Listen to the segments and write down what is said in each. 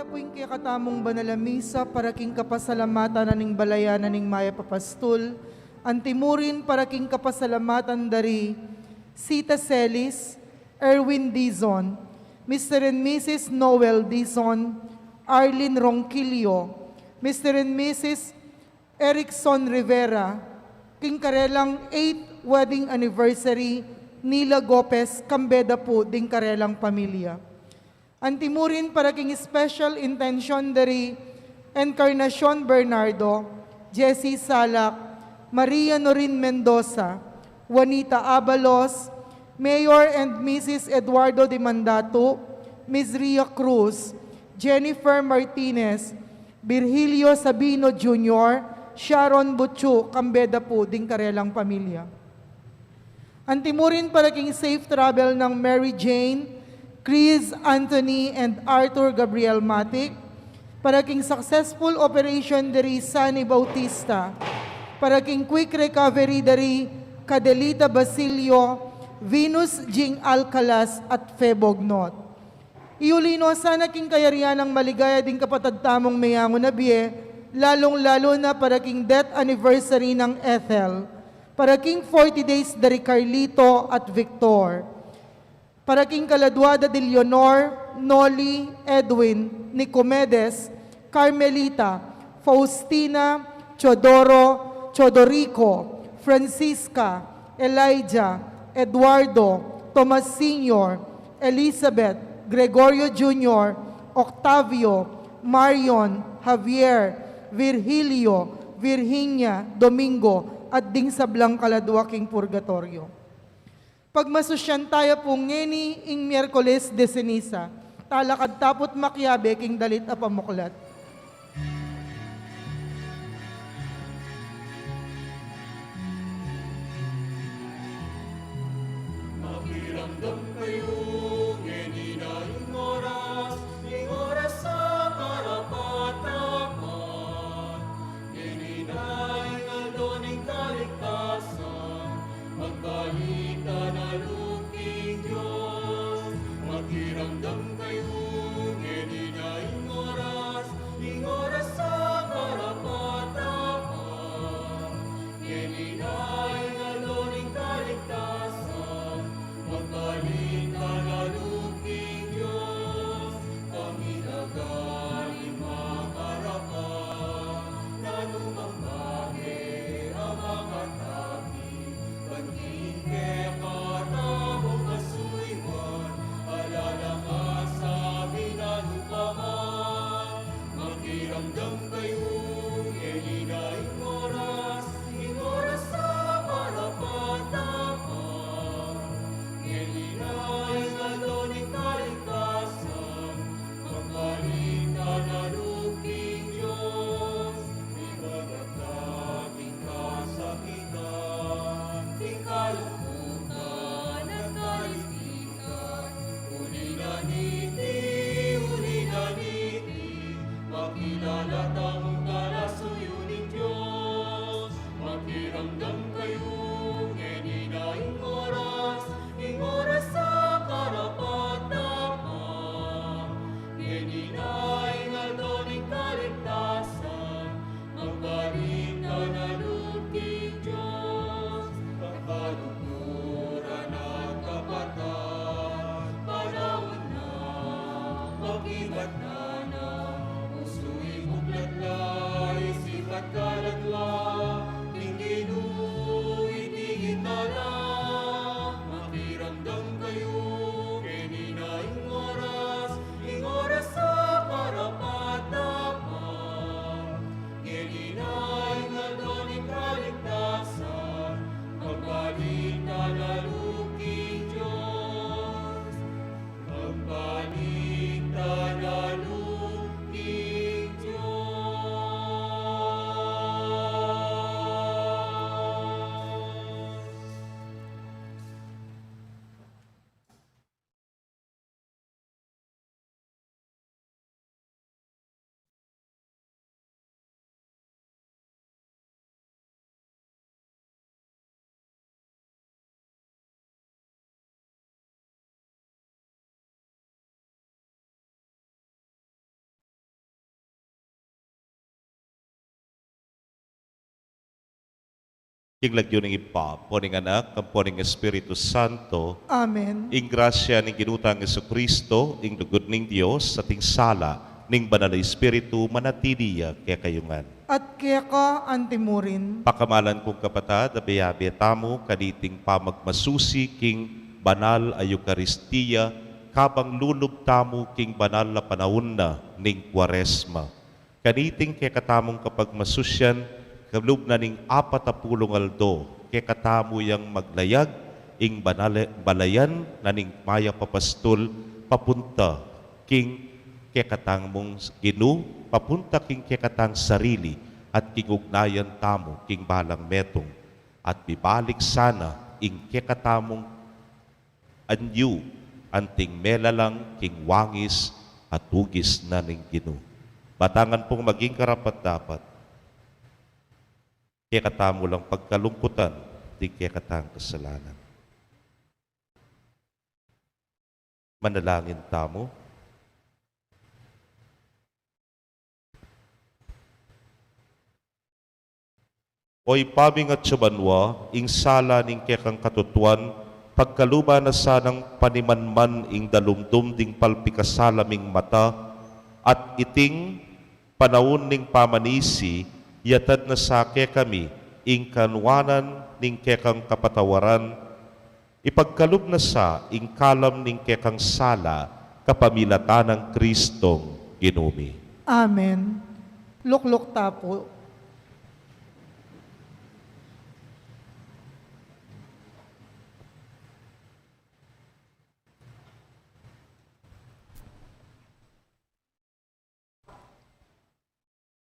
Kaya po yung katamong banalamisa para king kapasalamatan na ning balayan na ning maya papastul, antimurin para king kapasalamatan dari Sita Celis, Erwin Dizon, Mr. and Mrs. Noel Dizon, Arlene Ronquillo, Mr. and Mrs. Erickson Rivera, king karelang 8th wedding anniversary Nila Gopez, Kambeda po, ding karelang pamilya. Antimurin para king special intention dari Encarnacion Bernardo, Jessie Salak, Maria Norin Mendoza, Juanita Abalos, Mayor and Mrs. Eduardo de Mandato, Ms. Ria Cruz, Jennifer Martinez, Virgilio Sabino Jr., Sharon Butchu, Kambeda po, ding karelang pamilya. Antimurin para king safe travel ng Mary Jane, Chris Anthony and Arthur Gabriel Matic, para king successful operation dari Sunny Bautista, para king quick recovery dari Cadelita Basilio, Venus Jing Alcalas at Febognot. Iulino sana king kayarian ng maligaya ding kapatagtamong mayango na biye, lalong-lalo na para king death anniversary ng Ethel, para king 40 days dari Carlito at Victor, para king Kaladuada de Leonor, Noli, Edwin, Nicomedes, Carmelita, Faustina, Chodoro, Chodorico, Francisca, Elijah, Eduardo, Tomas Sr., Elizabeth, Gregorio Jr., Octavio, Marion, Javier, Virgilio, Virginia, Domingo, at ding sablang Kaladua king Purgatorio. Pagmasusyan tayo pong ngeni ing Miyerkules de Ceniza, talakad tapot makyabe king dalit a pamuklat. Makiramdam kayo, ngeni na yung oras sa karapataman. Ngeni na yung aldoning kaligtasan, magbalita na luking Diyos. Makiramdam kayo, ngeni na yung oras sa karapataman. Ngeni na yung aldoning kaligtasan, magbalita na luking Diyos. Pangilagaling makarapan, na lumambagi ang mga tabi. Pagkike katamong kasuyman, alala nga sabi na lupaman. Makiramdam kayo, ngeni na yung oras sa karapataman. Ngeni na yung aldoning kaligtasan, magbalita na luking Diyos. Ibagat ating kasakitan, di kalungkutan at kalitikan. Uli-niti, makilala tamong kalasuyo ni Diyos. Makiramdam kayo, ngeni na yung oras sa karapataman. Kinglagyo ng ipa, poning anak, ang poning Espiritu Santo, Amen. ing grasya ng ginutang Yesu Kristo, ing lugod ng Dios, sa ting sala, ning banal na Espiritu, manatiliya kaya kayungan. At kaya ka antimurin. Pakamalan kong kapatad, abiyabi tamo, kaniting pamagmasusi, king banal a Eucharistia, kabang lulub tamo, king banal na panahon na, ning Kwaresma. Kaniting kaya katamong kapag masusyan, kablub na ning 40 aldo, kaya katamo yang maglayag, ing balayan na ning maya papastol, papunta, king kaya katang mong ginu, papunta king kaya katang sarili, at king ugnayan tamo, king balang metong, at bibalik sana, ing kaya katamong anyu, anting melalang, king wangis, at hugis na ning ginu. Batangan pong maging karapat dapat, kaya katamo lang pagkalungkutan, di kaya katang kasalanan. Manalangin tamo. Oy paming at subanwa, ing sala ning kekang katutuan, pagkaluba na sanang panimanman ing dalumdum ding palpikasalaming mata, at iting panahon ning pamanisi, yatad na sake kami, ing kanwanan ning kekang kapatawaran, ipagkalub na sa ing kalam ning kekang sala, kapamilatan ng Kristong ginumi. Amen. Lukluk tapo.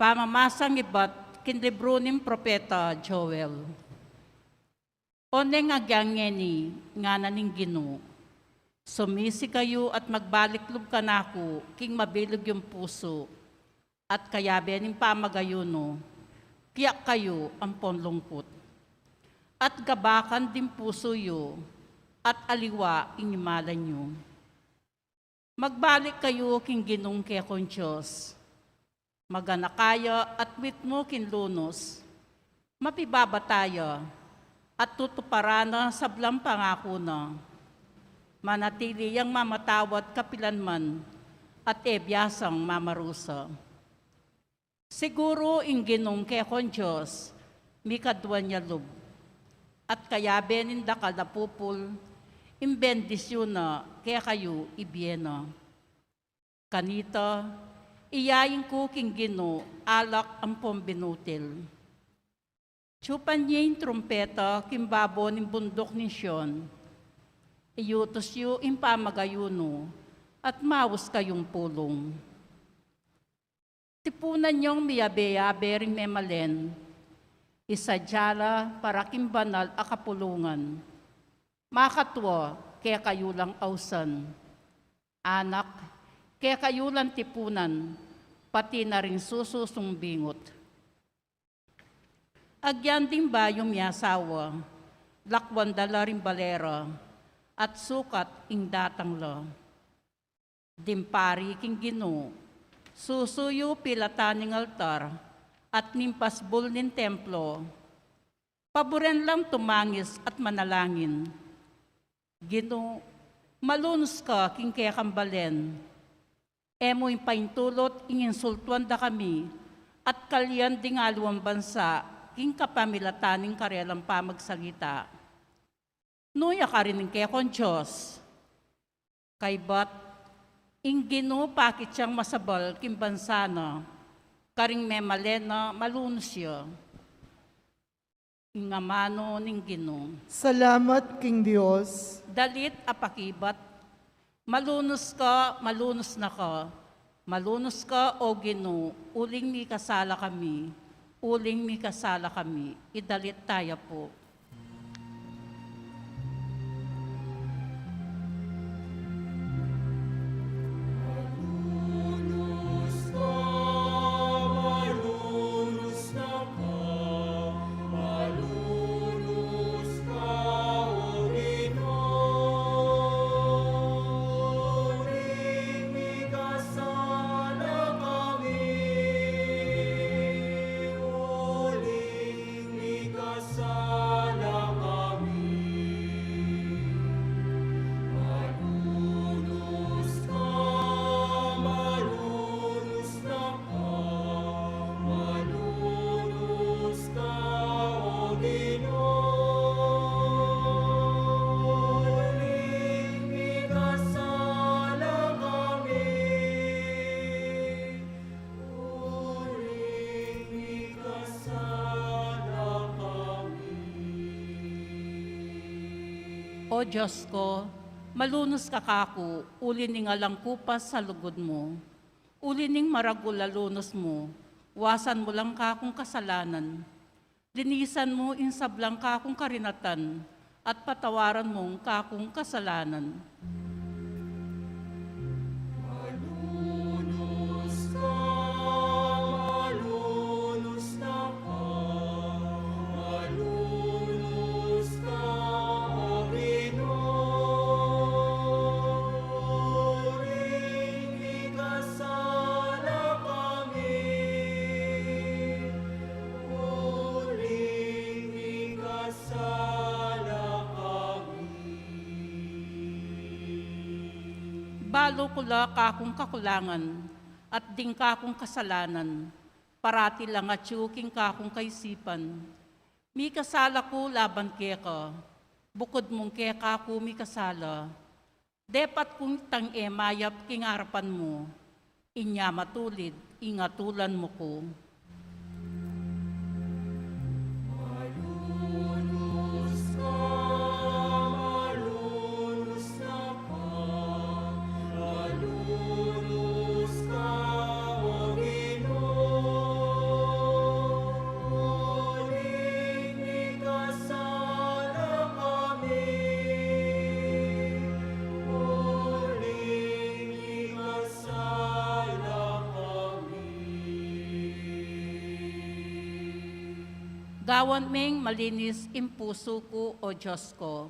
Pamamasang ibat kinlibro ning propeta Joel. Oneng agyangeni nga naning Ginoo. Sumisi kayo at magbaliklub ka nako king mabilog yung puso at kayabe ning pamagayuno. Kiyak kayo ang ponlungkot. At gabakan din puso yo at aliwa inimalan nyo. Magbalik kayo king Ginong kekon Diyos. Maganakaya at wit mo kinlunos, mapibabataya at tutuparana sa blang pangako na, manatili yang mamatawat kapilanman at ebyasang mamarusa. Siguro ing Ginong kekon Diyos, mikadwan niya lub, at kaya beninda kadapupul, imbendisyon na kaya kayo ibiena. Kanita, iyayin ko king Ginoo, alak ang pombinutil. Tsupan niya yung trumpeta, kimbabo ng bundok ni Sion. Iyutos yu impamagayuno, at maus kayong pulong. Tipunan niyong miyabe-yabe ring memalen, isadyala para kimbanal akapulungan. Makatwa, kaya kayo lang ausan. Anak, kaya kayo lang tipunan, pati na rin sususumbingot. Agyan din ba yung miyasawa, lakwan dala rin balera, at sukat ing datang la. Dimpari king Ginoo, susuyo pilataning altar, at nimpasbol nin templo. Paboren lang tumangis at manalangin. Ginoo, malunos ka king kaya kambalen, emo yung paintulot, inginsultuan da kami, at kalyan ding aluang bansa, king kapamilataning karelang pamagsalita. Nuya ka rin kaya kon Diyos. Kay bat, ing Ginoo pakit siyang masabal, king bansa na, karing memalena, malunos siya. Ing amano ning Ginoo. Salamat, King Dios. Dalit apakibat, malunos na ka, malunos ka o Ginoo, uling mi kasala kami, idalit tayo po. Sa Diyos ko, malunos ka kako, uli ning alang kupas sa lugod mo. Uli ning maragulalunos mo, wasan mo lang kakong kasalanan. Linisan mo insablang kakong karinatan, at patawaran mong kakong kasalanan. Malunus ka, malunus na ka, malunus ka, O Pinoy. Uring ikasala kami, uring ikasala kami. Balo kula kakong kakulangan, at ding kakong kasalanan, parati lang at yuking kakong kaisipan. Mi kasala ko laban keka, bukod mong keka ko mi kasala. Depat kong tang mayap king harapan mo, inya matulid, ingatulan mo ko. Malunus ka, malunus na ka, malunus ka, O Pinoy. Uring ikasala kami, uring ikasala kami. Gawan meng malinis impuso ko, O Diyos ko.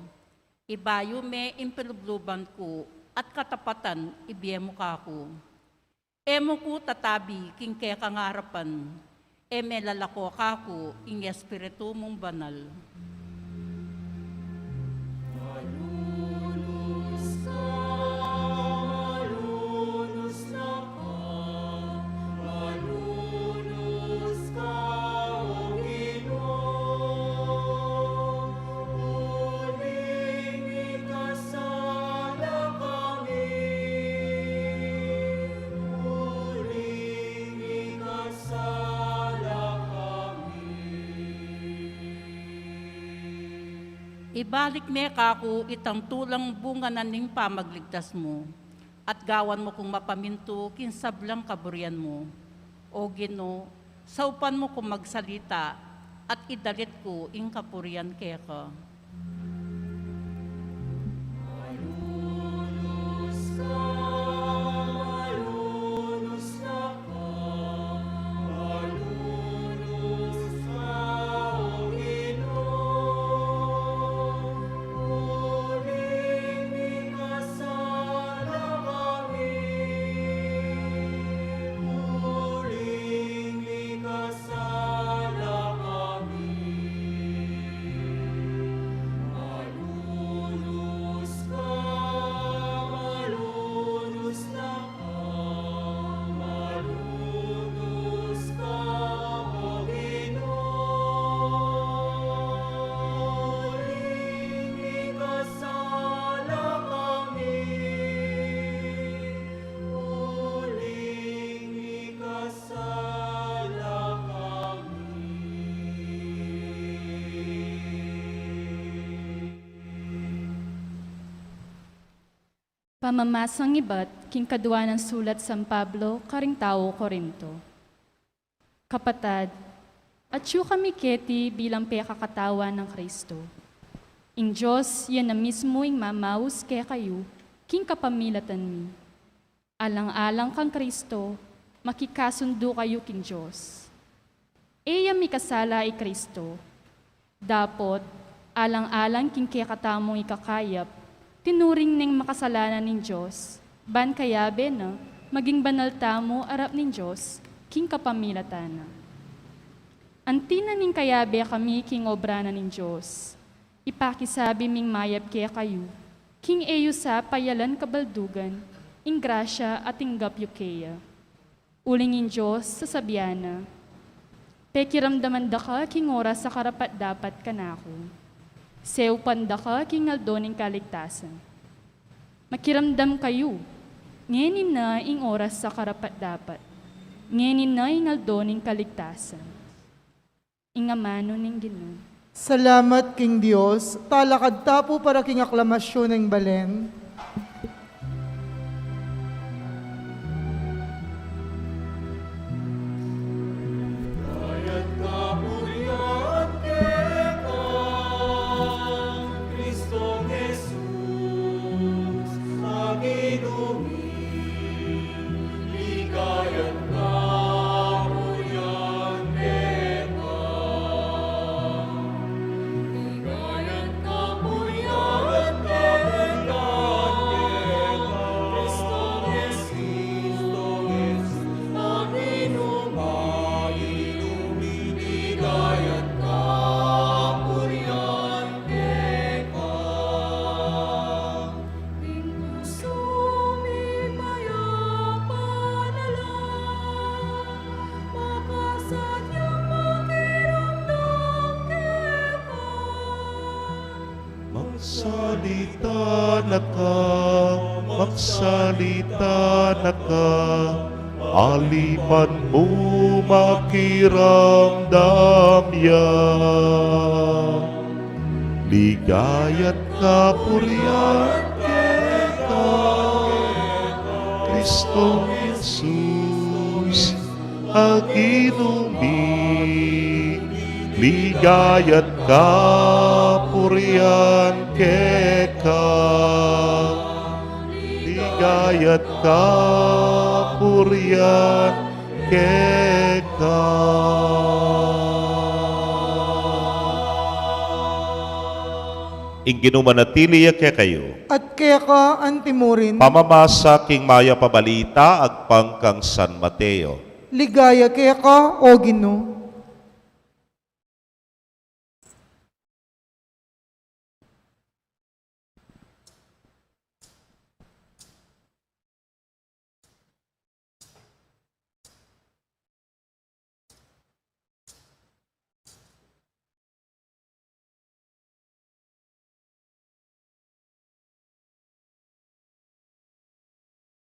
Ibayo me impilubluban ko, at katapatan ibiyemo kako. Emo ko tatabi king kaya kangarapan, eme lalako kako ing espiritu mong banal. Malunus ka, malunus na ka, malunus ka, O Pinoy. Uling ikasala kami, uling ikasala kami. Ibalik me kako itang tulang bunga na ning pamagligtas mo, at gawan mo kung mapaminto kinsablang kaburian mo. O Gino, saupan mo kung magsalita, at idalit ko ing kapurian keka. Malunus ka, malunus na ka, malunus ka, O Pinoy. Uling ikasala kami, uling ikasala kami. Malunus ka, malunus na ka, malunus ka, O Pinoy. Uling ikasala kami, uling ikasala kami. Pamamasang iba't king kadwa ng sulat San Pablo, karing tao Korinto. Kapatad, at yu kami keti bilang pekakatawan ng Kristo. Ing Diyos, yan na mismo ing mamaus kaya kayo, king kapamilatan mi. Alang-alang kang Kristo, makikasundo kayo king Diyos. Eya mi kasala i Kristo. Dapot, alang-alang king kaya katamong ikakayap, tinuring ning makasalanan nin Diyos, ban kayabe na, maging banal tamo arap nin Diyos, king kapamilatana. Antina ning kayabe kami king obra na nin Diyos, ipakisabi ming mayab kaya kayo, king eyo sa payalan kabaldugan, ing grasya at ing gapyo kaya. Ulingin Diyos sa sabiana, pekiramdaman da ka king oras sa karapat dapat kanako. Sew panda ka king aldo ning kaligtasan. Makiramdam kayo, ngenin na ing oras sa karapat dapat. Ngenin na ing aldo ning kaligtasan. Ingamano ning Ginoo. Salamat King Dios, talakad tapo para king aklamasyon ng balen. Kaya't kapurihan kekang Kristong Jesus, ang inumin. Ligaya't kapurihan kekang. Ligaya't kapurihan kekang Kristong Jesus, ang inumin. Ligaya't kapurihan kekang. Puso may mayapa na lang, makasadyang makiramdam kekang. Magsalita na ka, aliman mo makiramdam yan. Ligaya't kapurihan ka, Kristong Jesus, ang inumin. Ligaya't kapurihan ka, ligaya't kapurihan ka. Ingino manatili kaya kayo. At kaya ka antimurin, Pamamasa king maya pabalita agpang kang San Mateo. ligaya kaya ka, o Ginoo.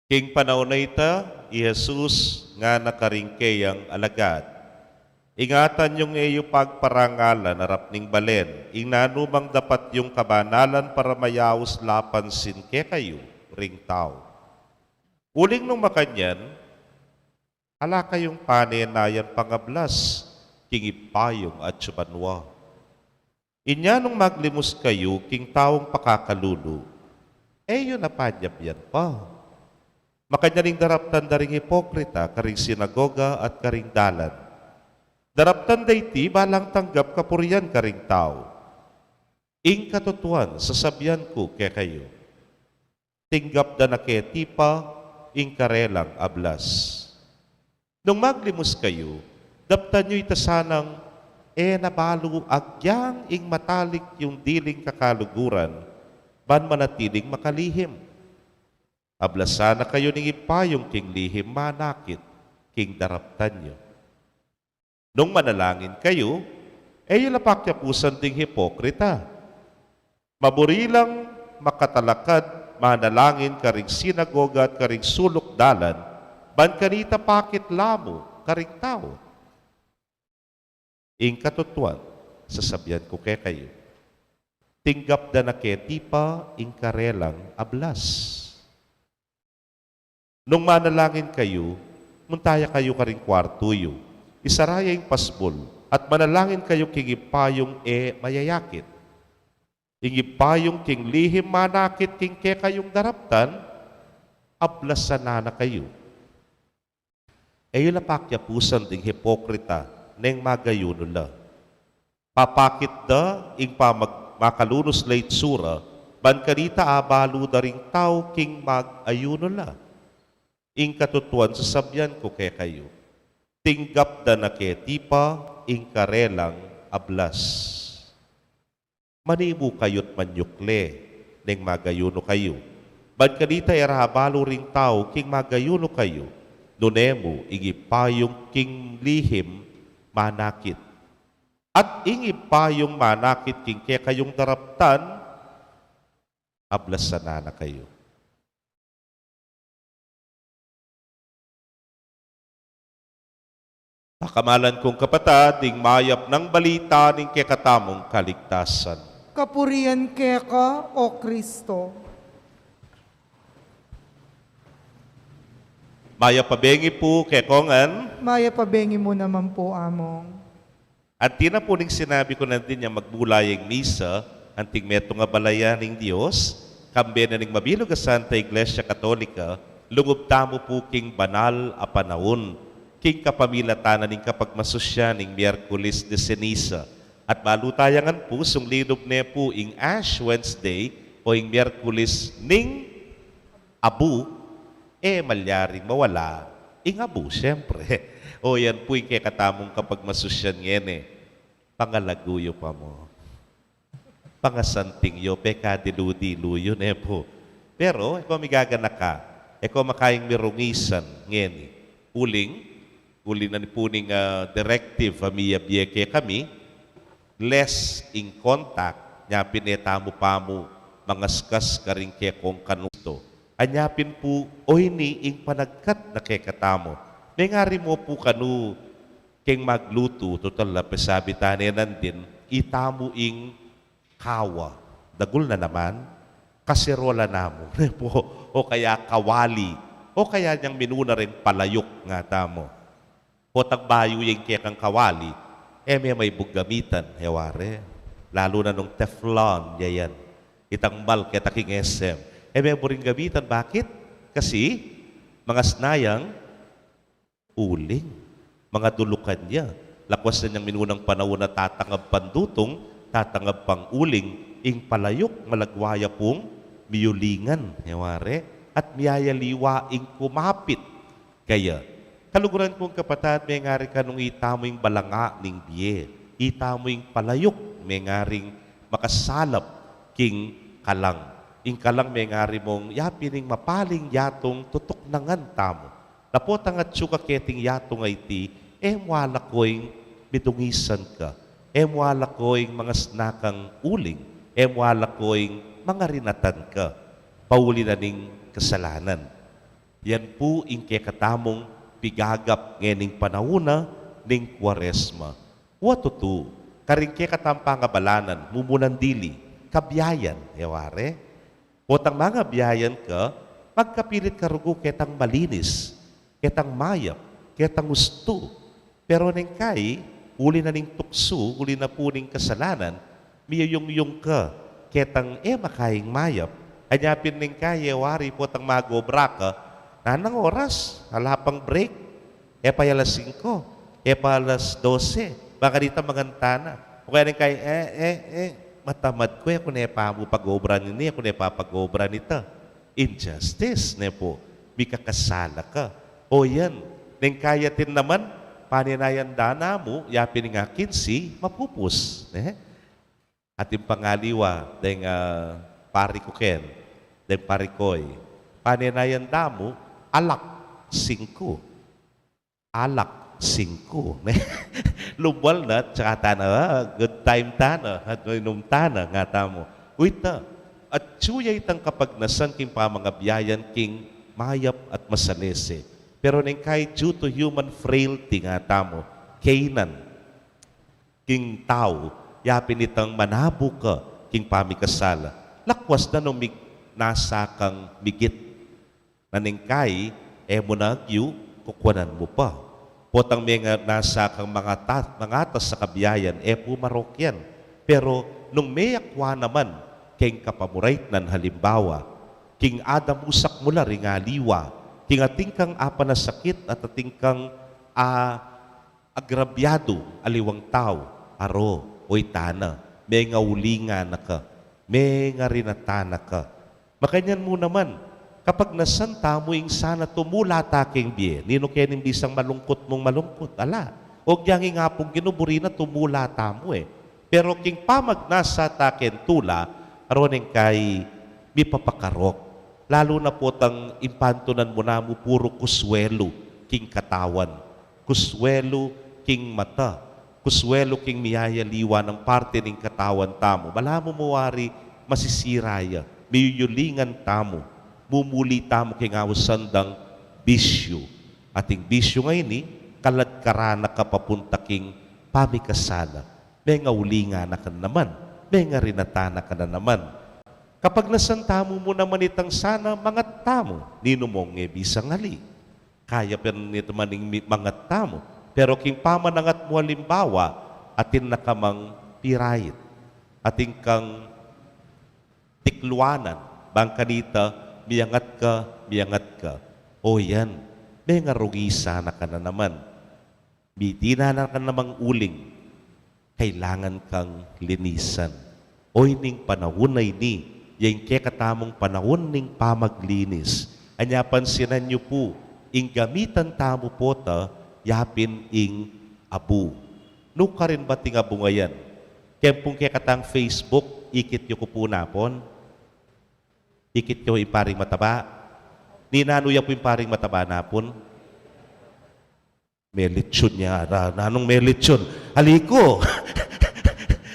King panahon na ita, Jesus nga nakaringkeyang alagad. Ingatan yung iyo pagparangalan narap ning balen. Inanumang dapat yung kabanalan para mayaos lapan sin ke kayo, ring tao. Uling nung makanyan, ala kayong panenayan pangablas, kingipayong at subanwa. Inya nung maglimus kayo, king taong pakakalulu, yun napanyap yan pa. Makanyaring daraptan daring hipokrita, karing sinagoga at karing dalan. Daraptan dayti balang tanggap kapurian karing tao. Ing katutuan, sasabihan ko kaya kayo. Tinggap da na tipa, ing karelang ablas. Nung maglimus kayo, daptan nyo itasanang, nabalo agyang ing matalik yung diling kakaluguran, ban manatiling makalihim. Ablasana kayo ning ipayong king lihim manakit, king daraptan nyo. Nung manalangin kayo, yung lapakyapusan ding hipokrita. Maburilang makatalakad, manalangin karing sinagoga at karing sulok dalan, ban kanita pakit lamo karing tao. Ing katutuan, sasabihan ko kay kayo, tinggap da na ketipa ing karelang ablas. Nung manalangin kayo, muntaya kayo karing kwartuyo, isaraya yung pasbol, at manalangin kayo king ipayong mayayakit. Ing ipayong king lihim manakit king ke kayong daraptan, ablasan na kayo. Yung napakyapusan ding hipokrita, neng magayuno la. Papakit da, ing makalunos late sura, ban kanita abalo da ring tao king magayuno la. Ing katutuan sasabihan ko kay kayo, tinggap da na ketipa, ing karelang ablas. Manimu kayo't manyukle, neng magayuno kayo. Ban kanita erahabalo ring tao, king magayuno kayo, nunemo igipayong king lihim manakit. At ingipayong manakit king kaya kayong daraptan, ablasan na kayo. Pakamalan kong kapatad, ding mayap ng balita ning kekatamong kaligtasan. Kapurian keka, O Kristo. Maya pabengi po kekongan, Maya pabengi mo naman po among. at tina po ning sinabi ko na din niya magbulayang misa, anting meto nga balaya ning Diyos, kambe na ning mabilog a Santa Iglesia Katolika, lungub tamo po king banal a panahon, king kapamilatanan ning kapagmasusya ning Miyerkules de Ceniza, at malutayangan po sung lidob ne po ing Ash Wednesday o ing Miyerkules ning Abu, malyaring mawala, ing Abu, siyempre. O yan po yung kekatamong kapag masusyan ngene, pangalaguyo pa mo. Pangasanting yo, pekadilu-diluyo ne po. Pero, ikaw migagana ka, ikaw makayang mirungisan ngene. Uling na ni puning directive, amiya biyeke kami, less in contact, nyapin etamo pa mo, mangaskas ka rin kekong kanusto. Anyapin po, oy ni ing panagkat na kekatamo. May ngari mo po kanu keng magluto, total na pesabi tanenan din, itamo ing kawa. Dagul na naman, kaserola namo. O kaya kawali, o kaya niyang minuna rin palayok nga tamo. O tagbayo yung kekang kawali, may buggamitan, heware. Lalo na nung Teflon, yayan. Itang mal ketaking SM. May buring gamitan, bakit? Kasi, mga snayang, uling, mga dulukan niya. Lakwas na niyang minunang panahon na tatangab pandutong, tatangab pang uling, ing palayok, malagwaya pong miyulingan, yaware, at miyayaliwa ing kumapit. Kaya, kaluguran kong kapatid, may ngari ka nung itamo yung balanga ning biye, itamo yung palayok, may ngaring makasalap king kalang. Ing kalang may ngari mong yapining mapaling yatong tutok nangan tamo. Napotang at suka keting yatong ay ti, wala ko'y bidungisan ka, wala ko'y mga snakang uling, wala ko'y mga rinatan ka, pauli na ning kasalanan. Yan po ing kekatamong pigagap ngening panahuna ning Kwaresma. Watutu, karing kekatampang abalanan, mumunan dili, kabiyayan, yaware. Potang mga biyayan ka, magkapilit karugo ketang malinis, ketang mayap, ketang gusto. Pero neng kay, uli na ning tukso, uli na po ning kasalanan, miyayong ka, ketang makaying mayap. Anyapin ning kay, wari po tang magobra ka, nanang oras, halapang break, payalas 5, payalas 12, baka dito magantana. O kaya neng kay, matamad ko, ako na mo pag-obra nini, ako na papag-obra nita. Injustice, ne po, may kakasala ka. O yan, neng kayatin naman, paninayan dana mo, yapin nga 15, mapupus. At yung pangaliwa, deng pari ko ken, deng pari koy, paninayan damo, alak 5. Alak 5. Lubal na, tsaka tana, good time tana, at inom tana, nga tamo. Uita, at suya itang kapag nasan king pamanga biyayan king mayap at masalese. Pero neng kahit due to human frailty nga tamo, kainan, king tao, yapin itang manabu ka, king pamikasala. Lakwas na nung nasa kang migit. Na neng kay, mo nagyo, kukwanan mo pa. Potang mga nasa kang mga tas sa kabiyayan, pumarok yan. Pero nung may akwa naman, king kapamurait nan halimbawa, king Adam usak mula ring aliwa, king ating kang apa na sakit at ating kang agrabyado, aliwang tao, aro, oy tana, may nga ulinga na ka, may nga rinatana ka. Makanyan mo naman, kapag nasanta mo yung sana tumula taking biye, nino kaya nimbisang malungkot mong malungkot, ala, o gyang nga pong ginuburi na tumula tamo Pero king pamag nasa taken tula, aroning kay mi papakarok. Lalo na po tang impantunan mo na mo puro kuswelo king katawan. Kuswelo king mata. Kuswelo king miyayaliwa ng parte ng katawan tamo. Bala mo mawari masisiraya. Miyulingan tamo. Mumuli tamo king awasandang bisyo. Ating bisyo ngayon kaladkarana ka papunta king pamikasala. May nga ulinga na ka naman, may nga rinatana ka na naman. Kapag nasantamo mo naman itang sana, mangat tamo, ninumong bisang ali. Kaya pa nito maning mangat tamo. Pero king pamanangat mo halimbawa, atin na kamang pirayit, ating kang tikluanan, bang kanita, miyangat ka. O yan, may nga rugisa na ka na naman. Bidina na ka namang uling, kailangan kang linisan. Oy ning panahon na ini, yung kekatamong panahon ning pamaglinis. Anya pansinan niyo po, ing gamitan tamo po ta, yapin ing abu. Nuka rin ba ting abu ngayon? Kempong kekatang Facebook, ikit niyo ko po napon. Ikit niyo iparing mataba. Ninanuya po yung paring mataba napon. May litsyon niya. Nanong may litsyon? Haliko!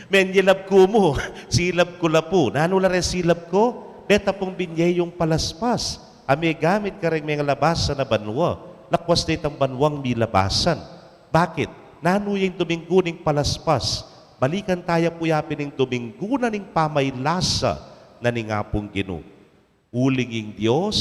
Menyilab ko mo. Silab ko la po. Nanula rin silab ko? Deta pong binye yung palaspas. Ame gamit ka rin may labasan na banwa. Lakwas na itang banwang milabasan. Bakit? Nanu yung dumingguning palaspas. Balikan tayo po yapin ng duminggo na ning pamaylasa na ningapong ginu. Ulinging Diyos,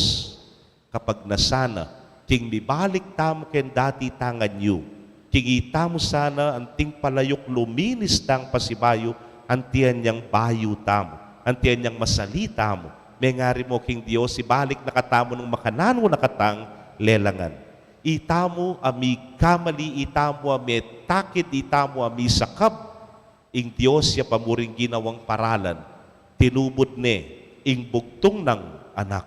kapag nasana, king mibalik tamo ken dati tangan niyo. Kingita mo sana anting palayok luminis tang pasibayo, antiyan niyang bayo tamo, antiyan niyang masalita mo. May ngari mo king Diyos, ibalik nakatamo ng makanano nakatang lelangan. Itamo ami kamali, itamo ami takid, itamo ami sakab. Ing Diyos ya pamuring ginawang paralan, tinubod ne, ing bugtong ng anak,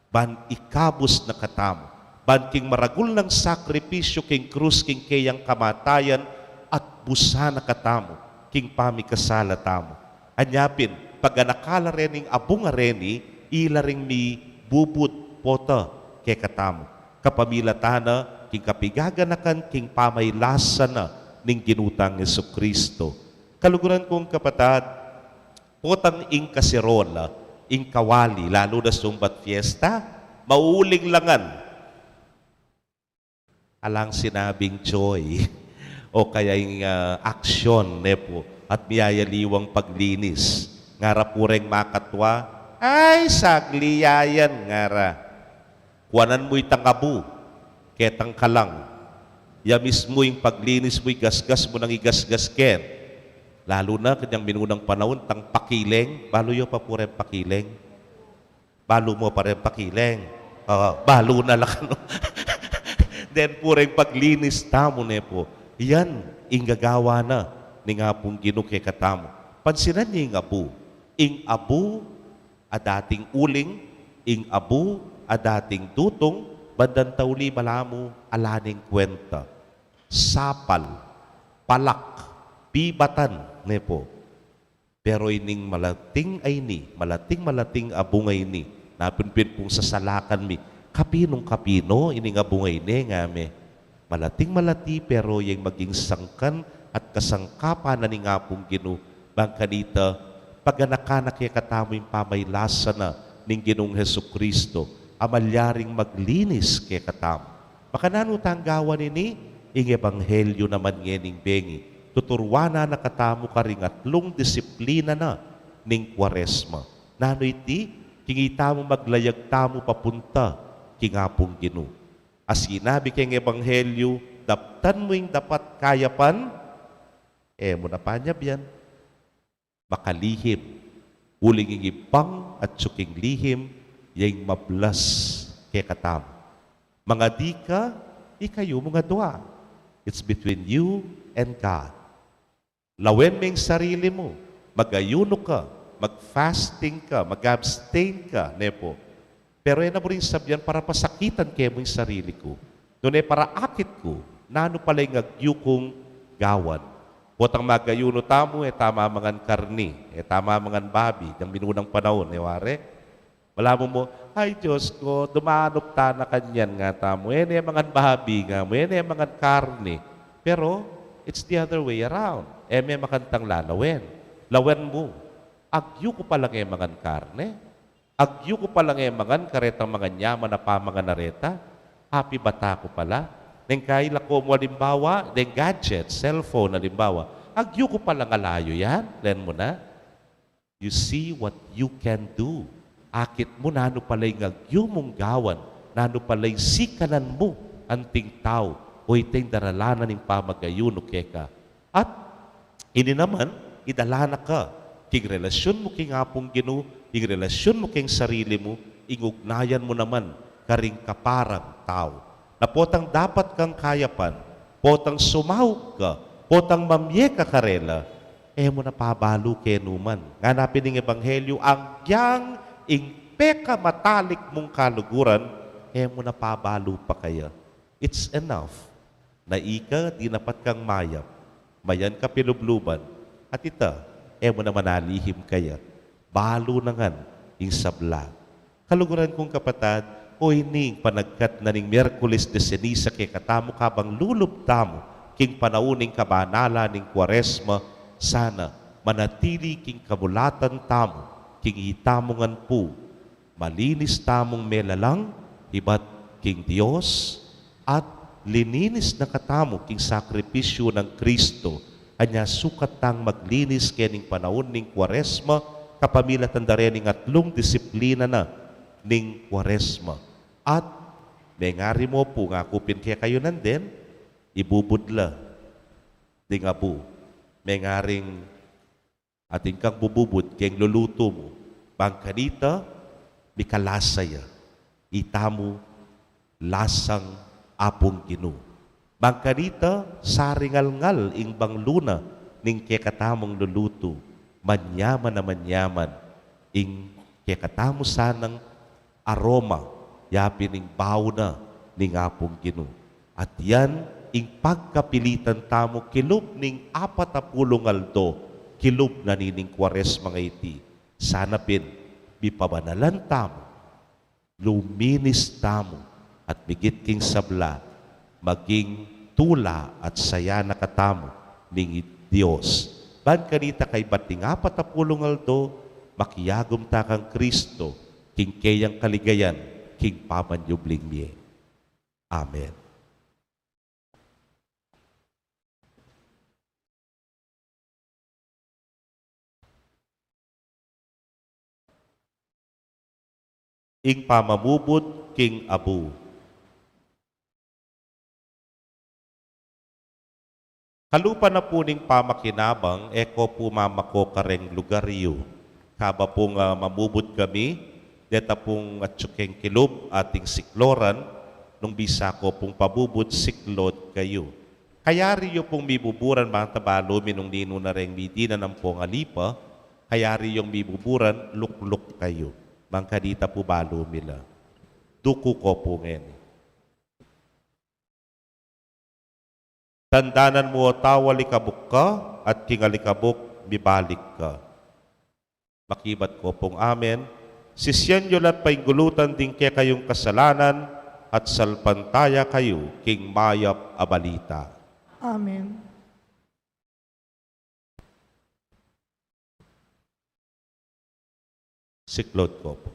ban ikabos na katamo. Ban king maragul ng sakripisyo king krus king kayang kamatayan at busa na katamo king pamikasala tamo. Anyapin, pag anakala rening abong areni, ilaring mi bubut pota ke katamo. Kapamilatana, king kapigaganakan, king pamaylasa na ning ginutang Jesucristo. Kaluguran kong kapatad, potang ing kaserola, ing kawali, lalo na sumbat fiesta, mauling langan, alang sinabing joy o kaya yung aksyon nepo at miyayaliwang paglinis. Ngara pureng makatwa, ay sagliyayan ngara. Kuwanan mo'y tangabu, ketang kalang. Ya mismo yung paglinis mo'y gasgas mo nang igasgas ken. Lalo na kanyang minunang panahon, tang pakileng, balo yung pa pureng pakileng. Balo mo pa rin pakileng. Balo na lang. Then pureng paglinis tamo ne po. Yan, ingagawa na ni nga pong ginuke katamo. Pansinan niya yung abu. Ing abu, adating uling, ing abu, adating dutong, bandan tauli malamu, alaning kwenta. Sapal, palak, bibatan ne po. Pero ining malating ay ni, malating abu ngay ni, napinpin pong sasalakan mi, kapinong-kapino, ini nga bungay ne nga me. Malating-malati, pero yung maging sangkan at kasangkapan na ni nga pong ginu, bang kanita, pag anakanak kaya katamo yung pamaylasa na ning ginong Jesucristo, amalyaring maglinis kaya katamo. Baka nanutanggawan ini, ing ebanghelyo naman ngening bengi, tuturwana na katamo ka ring atlong disiplina na ning Kwaresma. Nano iti, kingita mo maglayag tamo papunta, kingapong ginu. As sinabi kayong ebanghelyo, daptan mo yung dapat kayapan, mo na panyab yan. Makalihim. Uling igipang at suking lihim, yung mablas kay katam. Mga di ka, ikayo mga dua. It's between you and God. Lawen mo yung sarili mo. Mag-ayuno ka, mag-fasting ka, mag-abstain ka, nepo. Pero yan na mo rin sabihan para pasakitan kayo mo yung sarili ko. Doon para akit ko, nano pala yung agyukong gawan. Potang magayuno tamo, tama mangan karni, tama mangan babi, ng minunang panahon, ware. Wala mo, ay Diyos ko, dumanok ta na kanyan nga tamo, mangan babi nga mo, mangan karni. Pero, it's the other way around. May makantang lalawen. Lawen mo, agyo ko palang mangan karne. Agyo ko palang mangan karetang mga nyaman na pamangan nareta. Happy bata ko pala. Neng kaila ko mo halimbawa, neng gadget, cellphone halimbawa, agyo ko palang alayo yan, len mo na. You see what you can do. Akit mo nano palay ngagyo mong gawan, nano palay sikanan mo anting tao, o iteng daralanan ng pamagayuno keka. At ini naman, idalana ka, king relasyon mo king apong Ginoo, king relasyon mo king sarili mo, ingugnayan mo naman karing kaparang tao. Na potang dapat kang kayapan, potang sumahog ka, potang mamye ka karela, mo na pabalo kenuman. Nganapin ng Ebanghelyo, ang gyang ing peka matalik mong kaluguran, mo na pabalo pa kaya. It's enough na ika di napat kang mayap, mayan ka pilubluban, at ita, mo na manalihim kaya. Balo na ngan ing sabla. Kaluguran kong kapatad, o ining panagkat na ning Miyerkules de Ceniza kay katamo kabang lulubtamo king panauning kabanala ning Kwaresma, sana manatili king kabulatan tamo king itamongan po malinis tamong melalang ibat king Dios at lininis na katamo king sakripisyo ng Kristo anya sukat tang maglinis kening panahon ning Kwaresma kapamila tandare ning atlong disiplina na ning Kwaresma. At may ngari mo po nga kupin kaya kayo nandin, ibubudla. Di nga po, may ngaring ating kang bububud kayang luluto mo. Bangkanita, mikalasaya. Itamu, lasang apong Ginoo. Bangkanita, saringal-ngal ing bangluna ning kaya katamong luluto. Manyaman na manyaman ing kaya katamo sanang aroma yapi ning bauna ning apong Ginoo. At yan, ing pagkapilitan tamo kilub ning 40 aldo, kilub na nining Kwaresma nga iti. Sana pin, bipabanalan tamo, luminis tamo, at bigit king sabla, maging tula at saya na katamo ning Dios. Ban kanita kay bating 40 aldo, makiyagom ta kang Kristo, king kayang kaligayan, king pamanyubling miye. Amen. Ing pamamubod king Abu. Kalupa na po ning pamakinabang, eko po mamako kareng lugaryo. Kaba pong mamubod kami, deta pong atsukeng kilub ating sikloran, nung bisa ko pong pabubod siklod kayo. Kayari yung pong mibuburan mga tabalo, minong nino na rin midina ng pong alipa, kayari yung mibuburan, lukluk kayo. Mangkadita po balo mila. Duko ko po ngayon. Tandanan mo tawalikabok ka at kingalikabok mibalik ka. Makibat ko pong amen. Sisyan yun at paingulutan din kaya kayong kasalanan at salpantaya kayo king mayap abalita. Amen. Siklod ko po.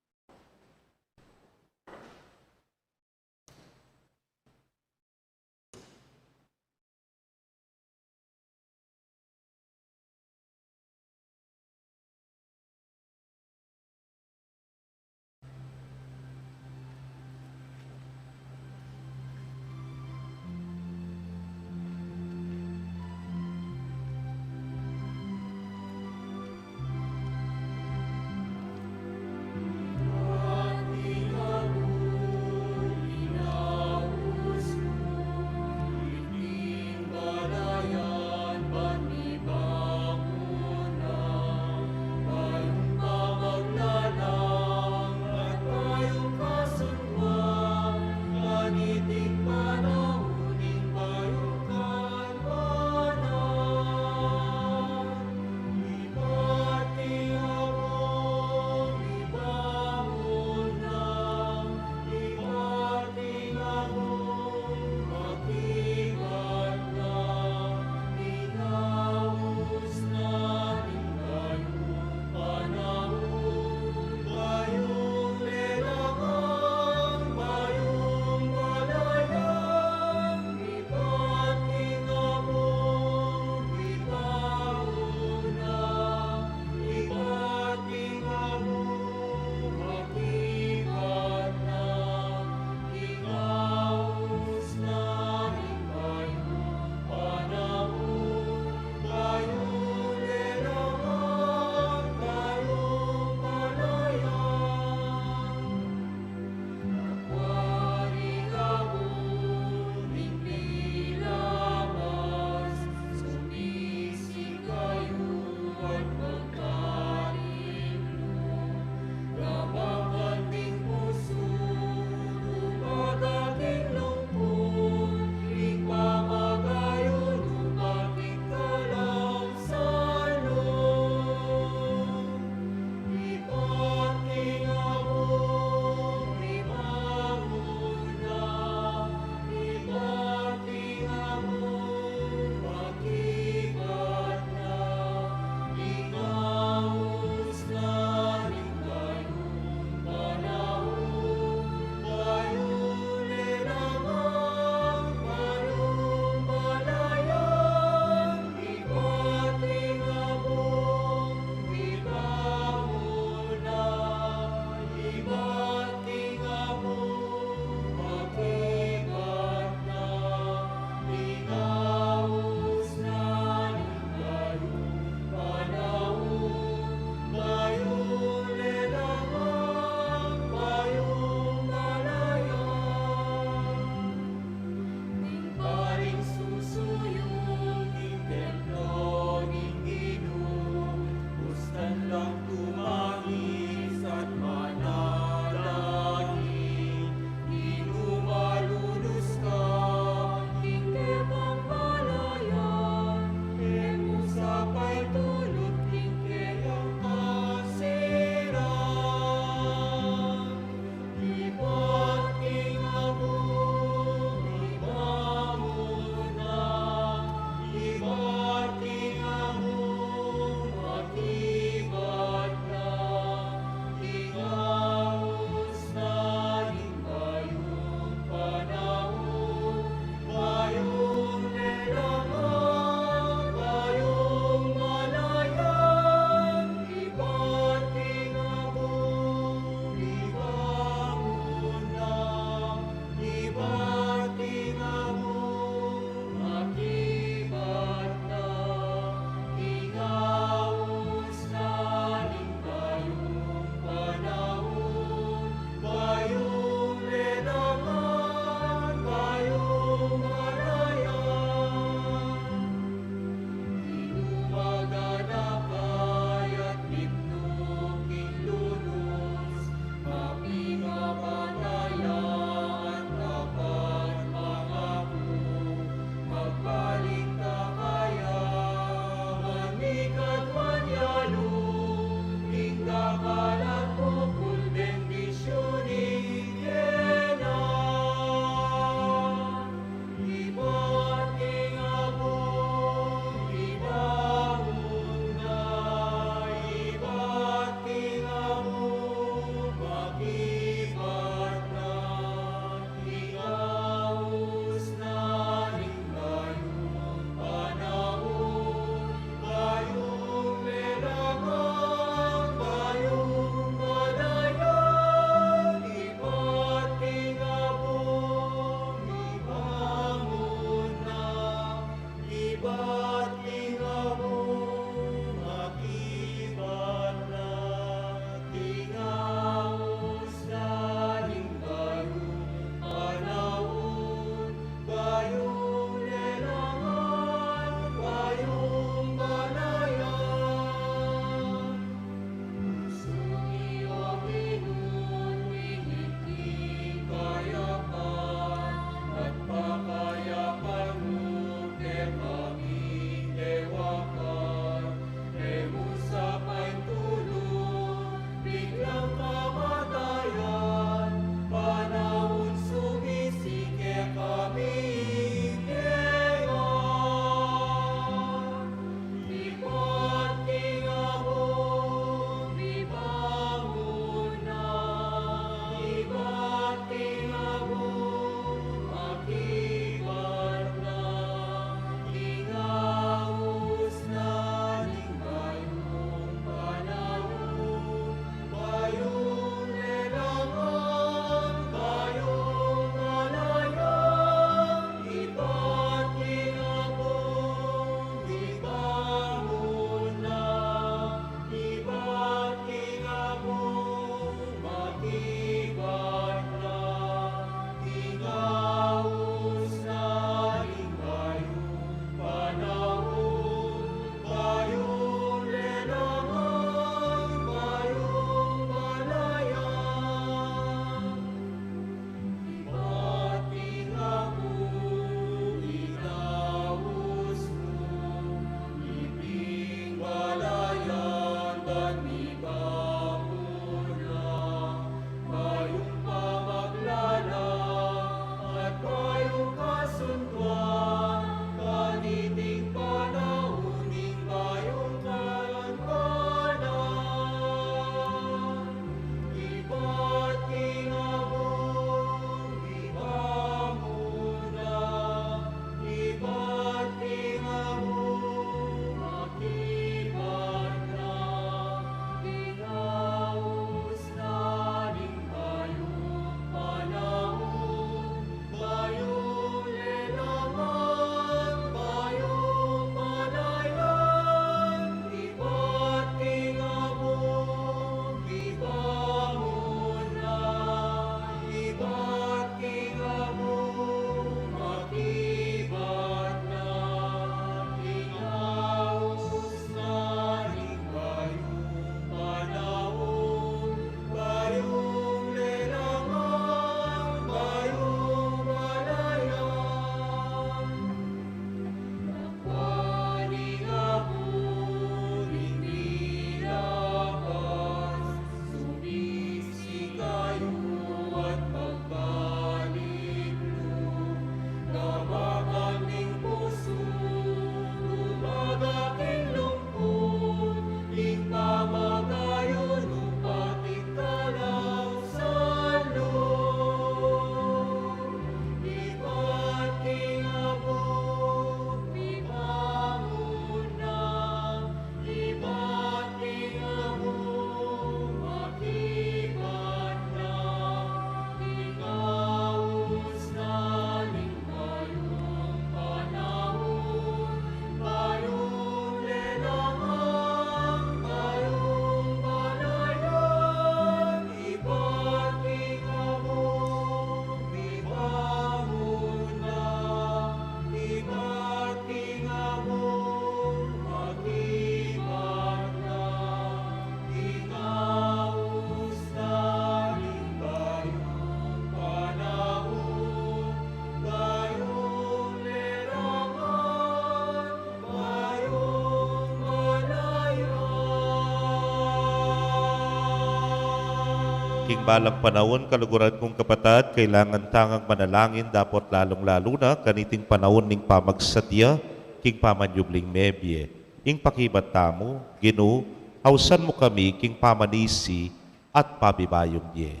king balang panahon, kaluguran kong kapatad, kailangan tangang manalangin, dapat lalong-lalo na kaniting panahon ning pamagsadya, king pamanyubling mebye. Ing pakibat tamo, Ginoo, hausan mo kami king pamanisi at pabibayong ye.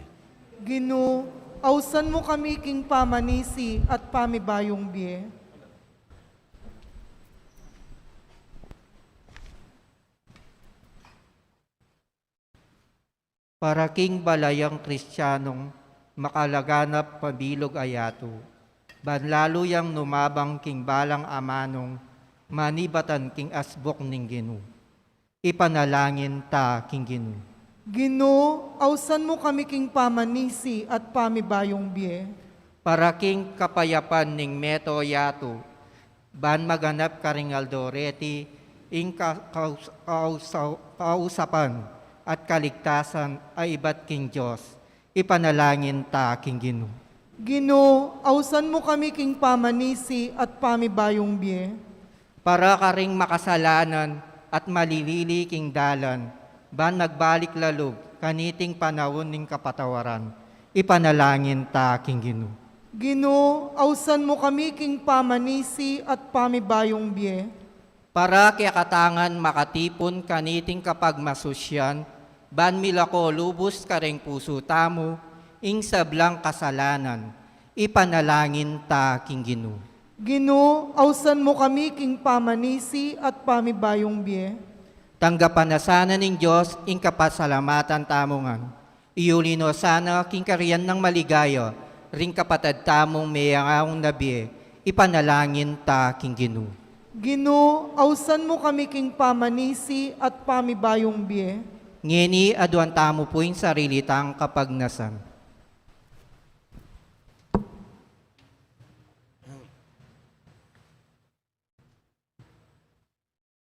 Ginoo, ausan mo kami king pamanisi at pamibayong biye. Para king balayang Kristiyanong makalaganap pabilog ayato, banlalo yang numabang king balang amanong manibatan king asbok ning Ginoo. Ipanalangin ta king Ginoo. Ginoo, ausan mo kami king pamanisi at pamibayong biye. Para king kapayapan ning meto yato, ban maganap karingal doreti, ing kausapan at kaligtasan ay iba't king Diyos. Ipanalangin ta king Ginoo. Ginoo, ausan mo kami king pamanisi at pamibayong biye. Para karing makasalanan at malilili king dalan, ban nagbalik lalog kaniting panahon ning kapatawaran. Ipanalangin ta king Ginoo. Ginoo, ausan mo kami king pamanisi at pamibayong biye. Para kaya katangan makatipon kaniting kapag masusyan, ban milako lubos kareng puso tamo, ing sablang kasalanan, ipanalangin ta king Ginoo. Ginoo, ausan mo kami king pamanisi at pamibayong biye. Tanggapan na sana ning Diyos ing kapasalamatan tamongan. Iulino sana king kariyan ng maligaya, ring kapatad tamong mayangaong nabi, ipanalangin ta king Ginoo. Ginoo, ausan mo kami king pamanisi at pamibayong biye. Ngeni aduan tamo po yung sarili tang kapagnasan.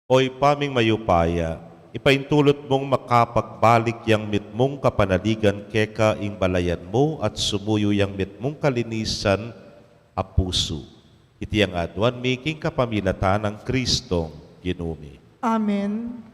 Oy paming mayupaya, ipaintulot mong makapagbalik yang mitmong kapanaligan keka ing balayan mo at sumuyo yang mitmong kalinisan a puso. Iti ang aduan making kapamilatan ng Kristong Ginumi. Amen.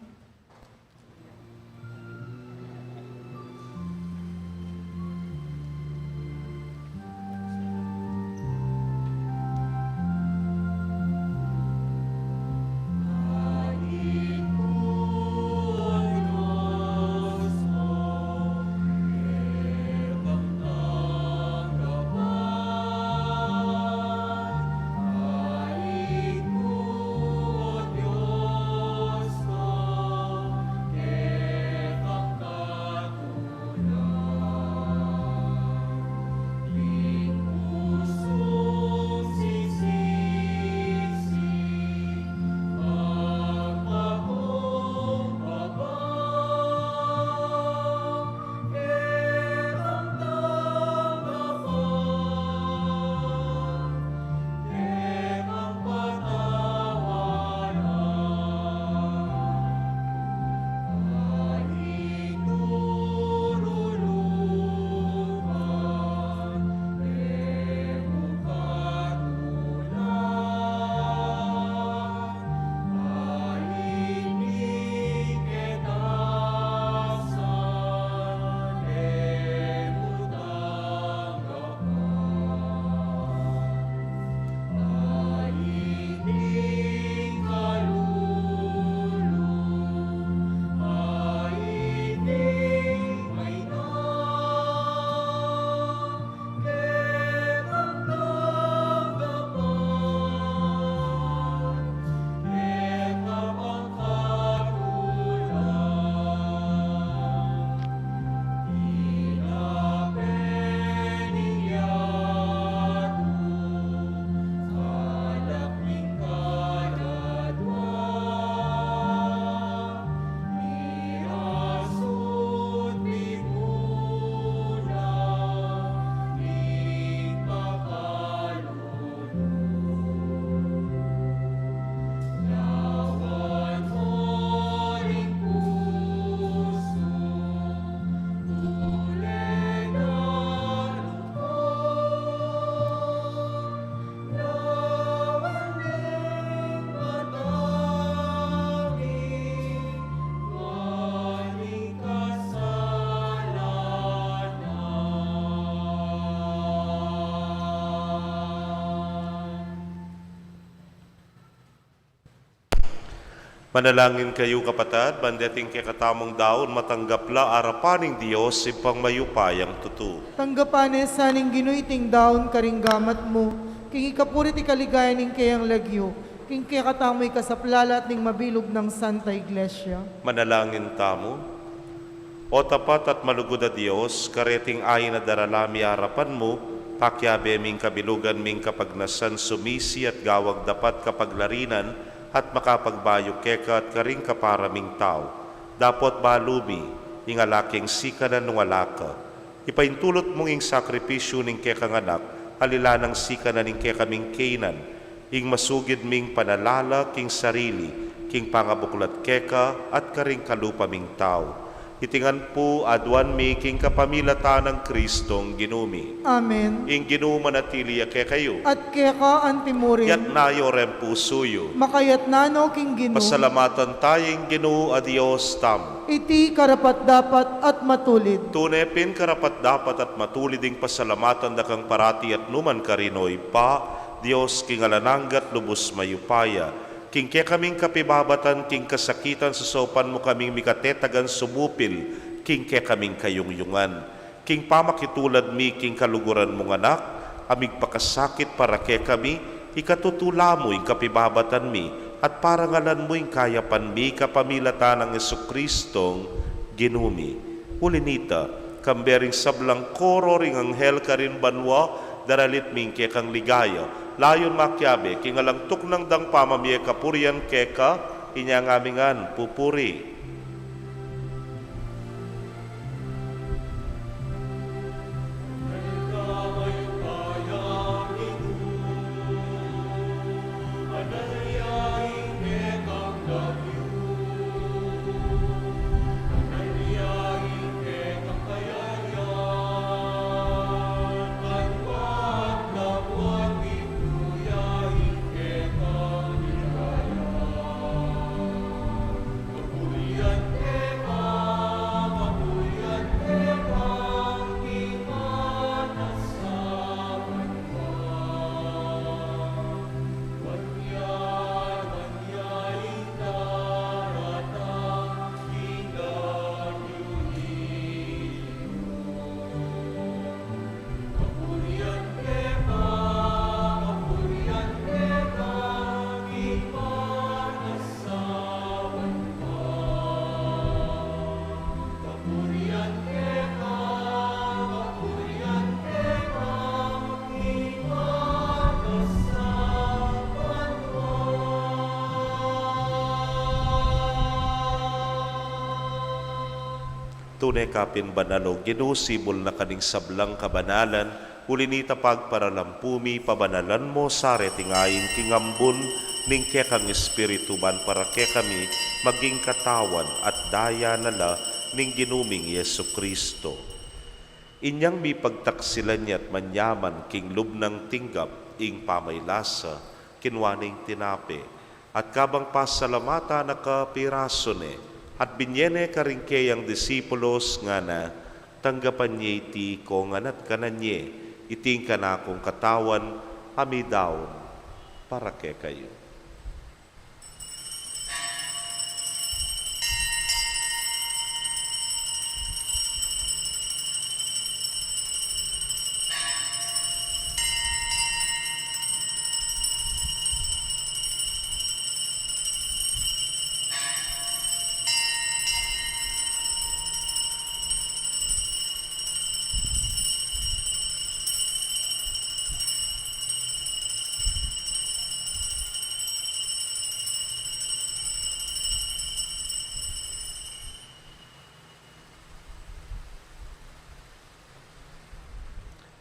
Manalangin kayo kapatad, bandating kay katamong daon matanggapla arapaning Dios ipang mayupayang tutu. Tanggapanes saning ginuiting daon karinggamat mo, king ikapurit ikaligaya ning kayang lagyo, king kaya katamoy kasaplalat ning mabilog ng Santa Iglesia. Manalangin tamo. O tapat at malugod a Dios, kareting ay na daralami harapan mo, pakyabe ming kabilugan ming kapagnasan sumisi at gawag dapat kapaglarinan at makapagbayo keka at karing kaparaming tao. Dapot balumi, ingalaking sika na nungalaka. Ipaintulot mong ing sakripisyo ning kekang anak, halilanang sika na ning kekaming kainan, ing masugid ming panalala king sarili, king pangabuklat keka at karing kalupa ming tao. Itingan po adwan mi king kapamilatan ng Kristong ginumi. Amen. Ing ginuman at tiliya ke kayo. At kaya ka antimurin, Yat nayo ren pusuyo. makayat nano king gino, Pasalamatan tayong Ginoo a Dios tam. iti karapat dapat at matulid. Tunepin karapat dapat at matuliding pasalamatan da kang parati at numan karinoy pa, Dios king alananggat lubos mayupaya. King kaya kaming kapibabatan, king kasakitan sa sopan mo kaming mikatetagan sumupil, king kaya kaming kayungyungan. King pamakitulad mi, king kaluguran mong anak, amig pakasakit para kaya kami, ikatutula mo ing kapibabatan mi, at parangalan mo ing kayapan mi, kapamilatan ng Jesucristong ginumi. Ulinita, kambering sablang koro ring anghel karin banwa, daralit ming kaya kang ligaya, layon makyabe, kingalang tuknang dang pamamye kapurian keka, inyang amingan pupuri. Tunay kapin banalo, ginusibol na kaning sablang kabanalan, ulinita pagparalampumi, pabanalan mo, sare tingayin kingambun, ning kekang espiritu man para kekami, maging katawan at daya nala, ning ginuming Yesu Kristo. Inyang mi pagtaksilan niya at manyaman, king lubnang tinggap, ing pamaylasa, kinwaning tinape, at kabang pasalamata na kapirasone, at binyene karingke ang disipulos nga na tanggapan niya iti kongan at kananye iting kanakong katawan amidaon para ke kayo.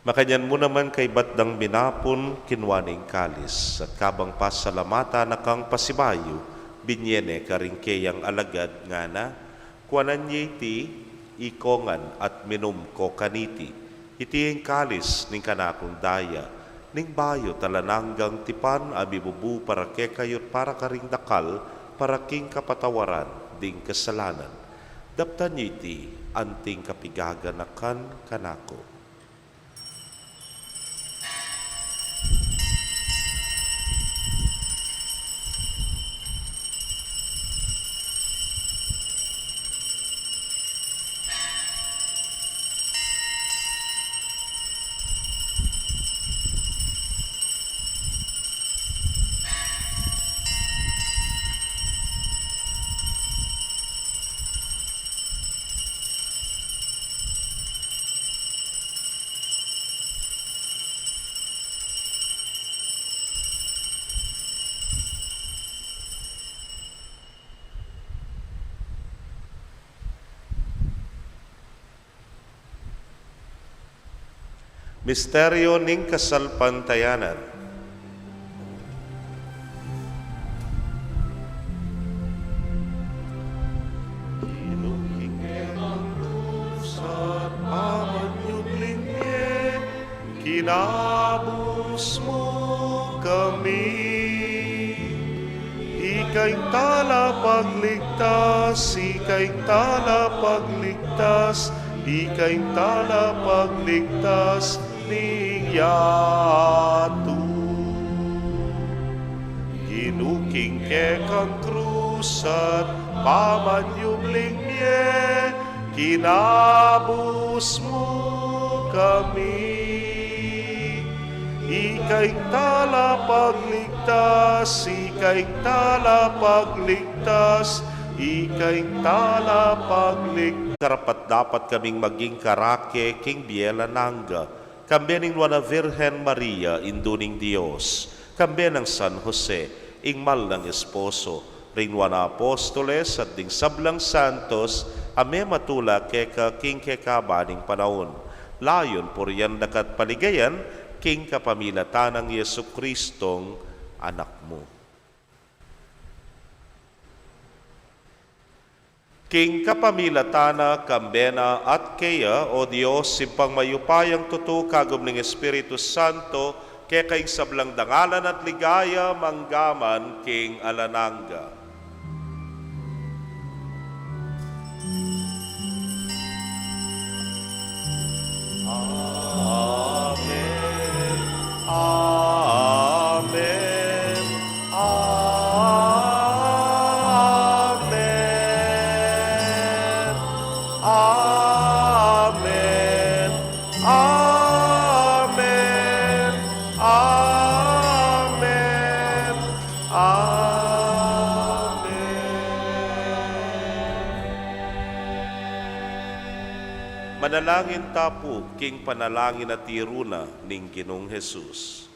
Makanyan mo naman kay batdang binapon kinwaning kalis at kabang pasalamata na kang pasibayo binyene karingkeyang alagad nga na kuanan niya iti ikongan at minum ko kaniti iti ang kalis ning kanakong daya ning bayo talananggang tipan abibubu para ke kayot para karing dakal para king kapatawaran ding kasalanan daptan niya iti anting kapigaganakan kanako. Misteryo ning kasalpantayanan. Sa pamanyubling niya, kinabos mo kami. Ika'y tala pagligtas, ika'y tala pagligtas, ika'y tala pagligtas ni Yato. Ginuking ke kang krus at pamanyubling niya, kinabos mo kami. Ika'y tala pagligtas, ika'y tala pagligtas, ika'y tala pagligtas. Karapat dapat kaming maging karake king Biela Nanga, kambe ning Nuana Virgen Maria, induning Dios, kambe ng San Jose, ingmal ng esposo, ring Nuana Apostoles at ding sablang santos, ame matula keka king kekabaning panahon. Layon puriyan dakat paligayan, king kapamilatan ng Yesu Kristong anak mo. King kapamilatana, kambena at kaya, o Diyos, simpang mayupayang tutu kagum ng Espiritu Santo, kaya kaing sablang dangalan at ligaya, manggaman, king alananga. Amen. Amen. Amen. Amen. Amen. Amen. Manalangin tapo, king panalangin at tiruna ning Ginoong Jesus.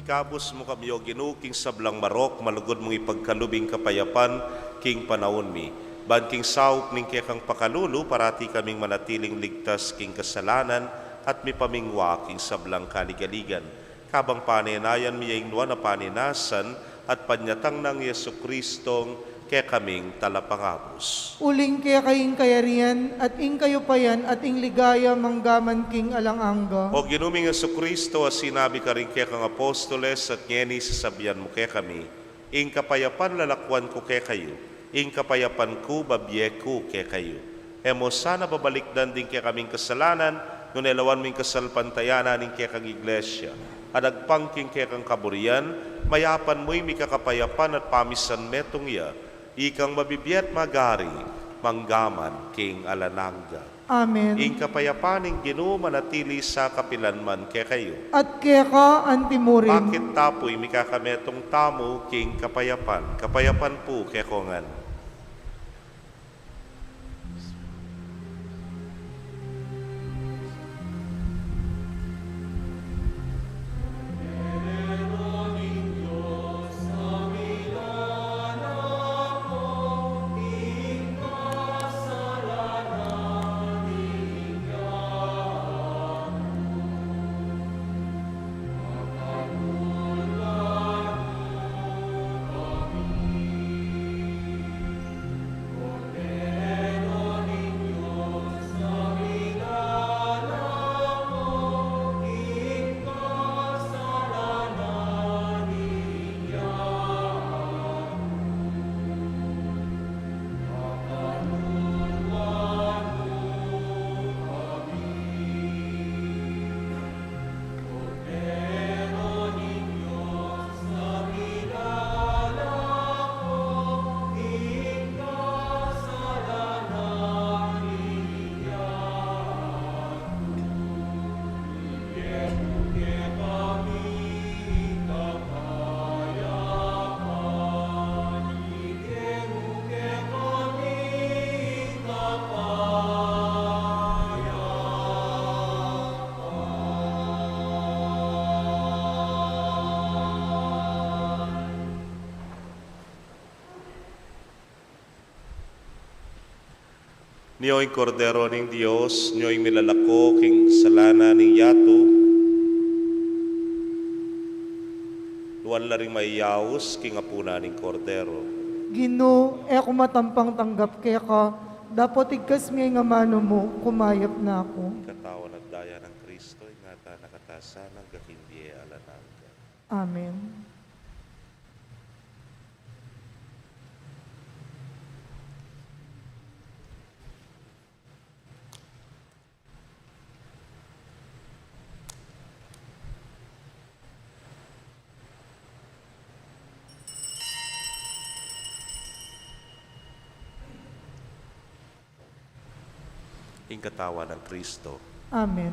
Ikabos mo kami o ginuking sablang marok, malugod mong ipagkalubing kapayapan, king panahon mi. Ban king saop ning kekang pakalulu, parati kaming manatiling ligtas king kasalanan, at mi pamingwa king sablang kaligaligan. Kabang paninayan mi yung na paninasan, at panyatang ng Yesu Kristong kaya kaming talapangabos. Uling kaya kaying kayarian, at ing kayo payan, at ing ligaya manggaman king alanganga. O ginuming Yesu Kristo, as sinabi ka rin kaya kang apostoles, at ngeni sasabihan mo kaya kami, ing kapayapan lalakwan ko kaya kayo, ing kapayapan ko babye ko kaya kayo. Emo sana babalikdan din kaya kaming kasalanan, nung elawan ming kasalpantayanan ning kaya kang iglesia. adagpangking kekang kaburian, mayapan mo'y mikakapayapan at pamisan metong ya, ikang mabibiyat magari, manggaman king alanangga. Amen. Ing kapayapaning Ginoo manatili sa kapilanman ke kayo. At keka antimurin. Bakit tapoy mikakametong tamo king kapayapan? Kapayapan po kekongan. Niyo'y kordero ning Dios, niyo'y milalako king salana ning yato. Luwan la ring maiyaos king apuna ning kordero. Ginoo, ako matampang tanggap keka, dapat igkas may nga mano mo, kumayap na ako. Katawan at daya ng Kristo, ingata nakatasa ng kakindie alanangga. Amen. Ing katawan ng Kristo. Amen.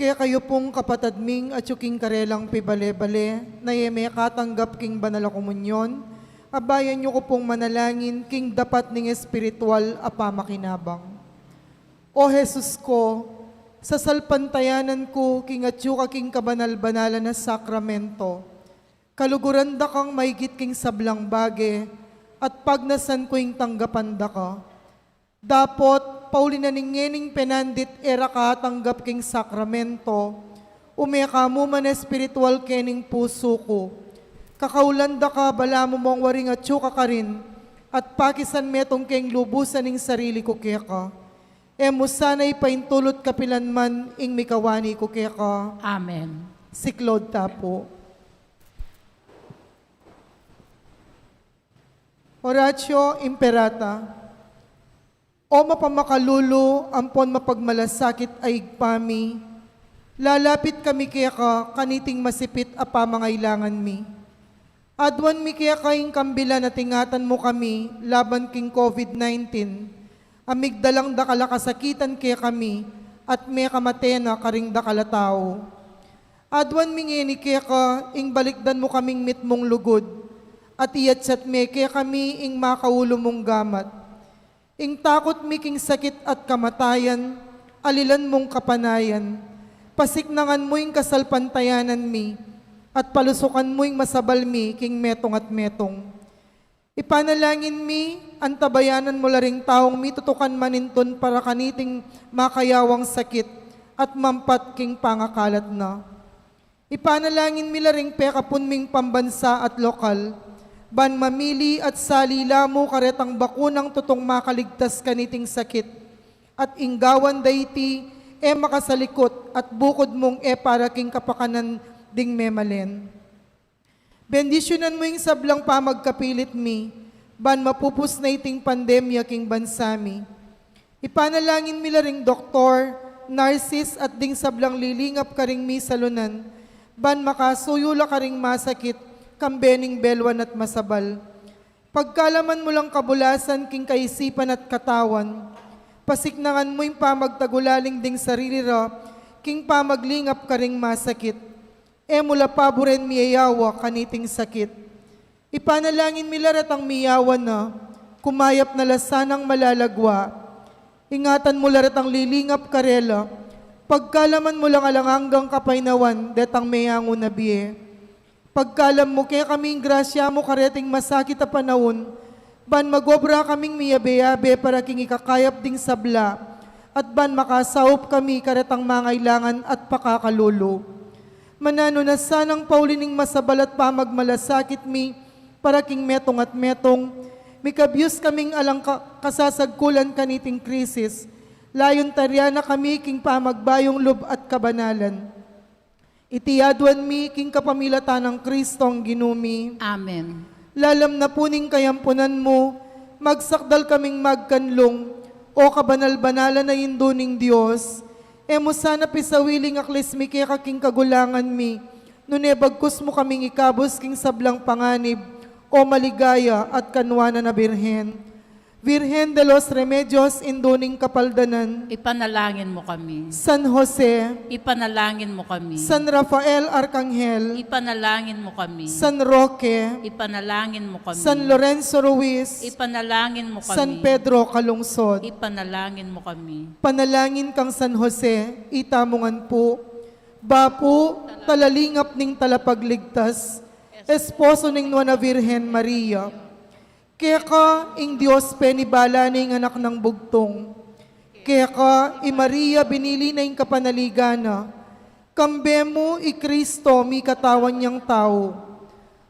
Kaya kayo pong kapatadming at yuking karelang pibale-bale, na yeme katanggap king banal a komunyon, abayan niyo ko pong manalangin king dapat ning espiritual a pamakinabang. O Jesus ko, sa salpantayanan ko king atyo ka king kabanal-banalan na sakramento, kaluguran da kang maigit king sablang bage, at pagnasan ko ing tanggapan da ka. Dapot, pauli na ningening penandit era ka tanggap king sakramento, umeka mo man espiritual kening puso ko. Kakaulanda ka, bala mo mong waring at ka rin, at pakisan metong keng lubusan ning sarili ko keka. Emo sana'y paintulot kapilan man ing mikawani ko keka. Amen. Siklod tapo. Horatio Imperata. O mapamakalulo, ampon mapagmalasakit ay igpami, lalapit kami kaya ka, kaniting masipit a pamangailangan mi. Adwan mi kaya kaing kambila na tingatan mo kami, laban king COVID-19, amigdalang dakala kasakitan kaya kami, at may kamatena karing dakala tao. Adwan mi ngeni kaya ka, ing balikdan mo kaming mitmong lugod, at iyatsat me kaya kami ing makaulo mong gamat. Ing takot miking sakit at kamatayan, alilan mong kapanayan, pasiknangan mo ing kasalpantayanan mi, at palusukan mo ing masabal mi king metong at metong. Ipanalangin mi, antabayanan mo laring taong mi tutukan maninton para kaniting makayawang sakit at mampat king pangakalat na. Ipanalangin mi laring pekapun ming pambansa at lokal, ban mamili at salila mo karetang bakunang tutong makaligtas kaniting sakit, at inggawan dayti makasalikot at bukod mong para king kapakanan ding memalen. Bendisyonan mo yung sablang pamagkapilit mi, ban mapupus na iting pandemya king bansami. Ipanalangin mi laring doktor, nurses at ding sablang lilingap karing mi salunan, ban makasuyula karing masakit, kambening belwan at masabal. Pagkalaman mo lang kabulasan king kaisipan at katawan, pasiknangan mo yung pamagtagulaling ding sarili ra, king pamaglingap karing masakit. Mula paboren miyayawa kaniting sakit. Ipanalangin milarat ang miyawan na, kumayap na lasanang malalagwa. Ingatan mo larat ang lilingap karela, pagkalaman mo lang alanganggang kapainawan, detang mayango na biye. Pagkalam mo kaya kaming grasya mo kareting masakit a panahon, ban magobra kaming miyabe-yabe para king ikakayap ding sabla, at ban makasaup kami karetang mangailangan at pakakalulo. Manano na sanang paulining masabal at pamagmalasakit mi, para king metong at metong, mikabyus kaming alang kasasagkulan kaniting krisis, layon tarya na kami king pamagbayong lub at kabanalan. Itiyaduan mi king kapamilatan ng Kristong ginumi. Amen. Lalam na puning kayampunan mo, magsakdal kaming magkanlong, o kabanal-banalan na induning Diyos. Emo sana pisawiling aklis mi kaya kaking kagulangan mi, nune bagkus mo kaming ikabos king sablang panganib, o maligaya at kanwana na birhen. Virgen de los Remedios, induning kapaldanan. Ipanalangin mo kami. San Jose, Ipanalangin mo kami. San Rafael Arcangel, Ipanalangin mo kami. San Roque, Ipanalangin mo kami. San Lorenzo Ruiz, Ipanalangin mo kami. San Pedro Calungsod. Ipanalangin mo kami. Panalangin kang San Jose, itamungan po. Bapo, talalingap ning talapagligtas, esposo ning Nuana Virgen Maria. Kaya ka, ing Diyos penibala na ing anak ng bugtong. Kaya ka, Maria binili na ing kapanaligana. Kambe mo, Kristo, mi katawan niyang tao.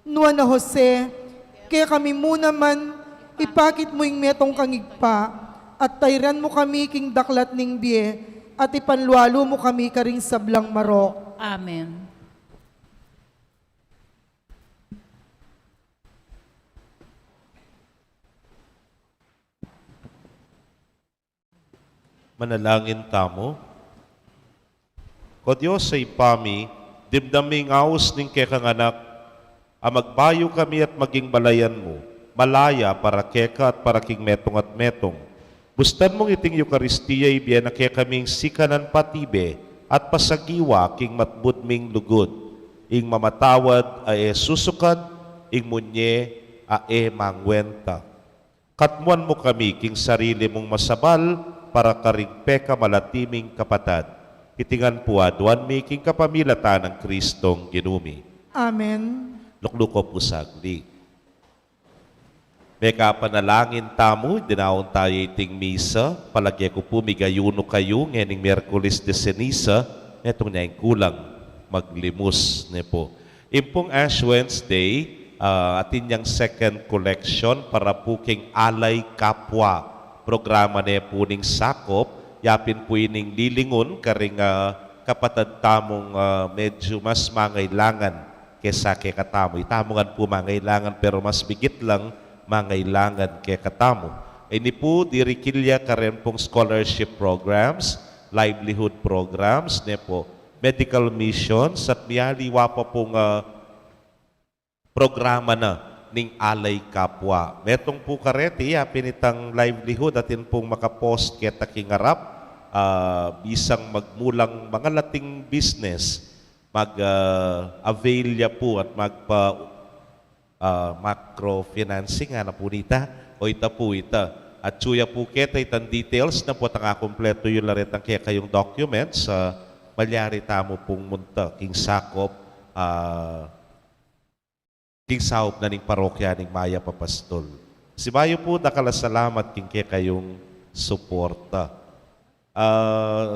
Nuana Jose, kaya kami muna man, ipakit mo ing metong kangigpa, at tayran mo kami king daklat ning biye, at ipanlualo mo kami karing sablang marok. Amen. Manalangin tamo. Ko Diyos sa ipami, dimdaming aos ning kekanganak, magbayo kami at maging balayan mo, malaya para keka at para king metong at metong. Bustan mong iting Eukaristiya ibiyan na kaya kaming sikanan patibe, at pasagiwa king matbudming lugod. Ing mamatawad ay susukad, ing munye ae mangwenta. Katmuan mo kami king sarili mong masabal para karigpe ka malatiming kapatad. Kitingan po aduan mi king kapamilatan ng Kristong ginumi. Amen. Lukluko po sagli. May kapanalangin tamo, dinaon tayo iting misa, palagya ko po migayuno kayo, ngayon Miyerkules de Ceniza, netong niya yung kulang, maglimus ne po. Impong Ash Wednesday, atin yung second collection para po king Alay Kapwa. Programa na po ning sakop, yapin po ining lilingon, karing kapatad tamong medyo mas mangailangan kesa kay katamo. Itamongan po mangailangan pero mas bigit lang mangailangan kay katamo. Ini po dirikilya karen pong scholarship programs, livelihood programs, ne po, medical missions at miyaliwa pa pong programa na ning Alay Kapwa. Metong po kareti, pinitang livelihood atin pong makapost kita kingarap, bisang magmulang mga lating business, mag-avail ya po at macro-financing, na po nita, o ita po ita. At suya po kita itang details na po tanga kompleto yung laritang kaya kayong documents, malyari tamo pong munta, king sakop, king saop na ning parokya ning Maya Papastol. Si Bayo po, nakalasalamat king kaya kayong suporta.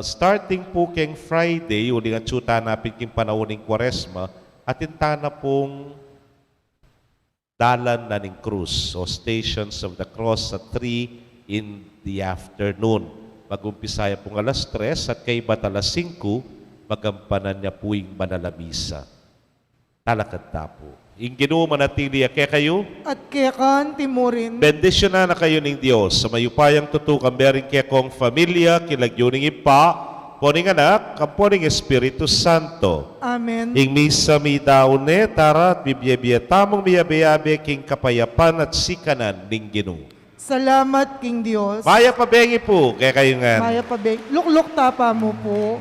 Starting po king Friday, uling ang tsuta napin king panauning Kwaresma, atinta na pong dalan na ning krus o Stations of the Cross sa 3 in the afternoon. Mag-umpisaya pong alas 3 at kay ba't alas 5, magampanan niya po yung manalamisa. Talakad tapo. Ing Ginoo manatili kaya kayo, At kaya kan timurin. bendisyon na kayo ng Diyos sa mayupayang tutukan bearing kaya kong familia, kilagyoning ipa, poning anak, kamponing Espiritu Santo. Amen. Ing misa mi daune, tara at bibiyabia tamong biyabiyabi king kapayapan at sikanan ning Ginoo. Salamat, King Diyos. Maya pabengi po, kaya kayo nga. Maya pa, lukluk tapa mo po.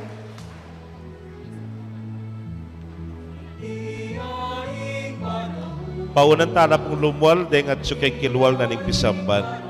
Paunan tala pong lumual, deng at sukay kilwal na ning pisamban.